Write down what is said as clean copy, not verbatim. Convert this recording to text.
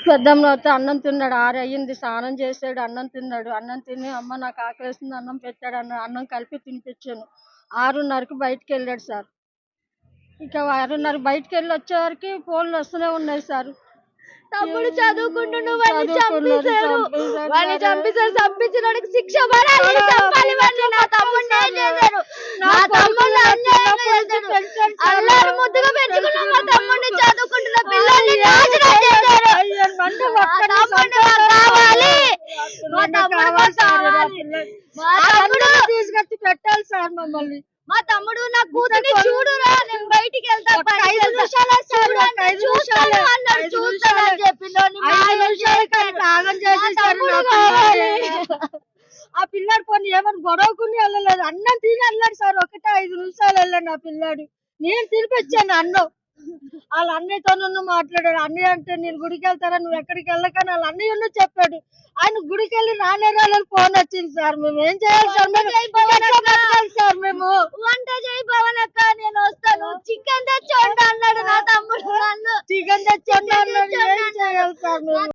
పెద్దమ్మతో అన్నం తిన్నాడు. 6 అయ్యింది. స్నానం చేసాడు, అన్నం తిన్నాడు. అన్నం తిని అమ్మ నాకు ఆకలేస్తుంది అన్నం పెట్టాడు అన్న అన్నం కలిపి తినిపించాను. 6:30కి బయటికి వెళ్ళాడు సార్. ఇక 6:30 బయటికి వెళ్ళి వచ్చేవరకు ఫోన్లు వస్తూనే ఉన్నాయి సార్. తమ్ముడు చదువుకుంటుండు, వాడిని చంపేశారు. చంపించినోడికి శిక్ష పడాలి. చంపాలి వాడిని. నా తమ్ముడిని ఏం చేశారు? నా తమ్ముడు అన్యాయంగా చేశారు. అల్లారు ముద్దుగా పెంచుకున్న మా తమ్ముడిని, చదువుకుంటున్న పిల్లల్ని నాశనం చేశారు. మా తమ్ముడు కావాలి. మా తమ్ముడు కావాలి. మా తమ్ముడు తీసుకొచ్చి పెట్టాలి సార్ మమ్మల్ని. మా తమ్ముడు నా కూతుర్ని చూడురా, నేను బయటికి వెళ్తా, 5 నిమిషాలు చూస్తాను అన్నాడు. చూస్తానని చెప్పిండు. ఆ పిల్లాడు పోనీ ఏమన్నా గొడవకుని వెళ్ళలేదు, అన్నం తిని వెళ్ళాడు సార్. 5 నిమిషాలు వెళ్ళాను ఆ పిల్లాడు. నేను తినిపించాను అన్నం. వాళ్ళ అన్నయ్యతో మాట్లాడాడు. అన్నయ్య అంటే నేను గుడికి వెళ్తారా, నువ్వు ఎక్కడికి వెళ్ళకని వాళ్ళ అన్నయ్య చెప్పాడు. ఆయన గుడికి వెళ్ళి రానే ఫోన్ వచ్చింది సార్. మేము ఏం చేయాలి సార్?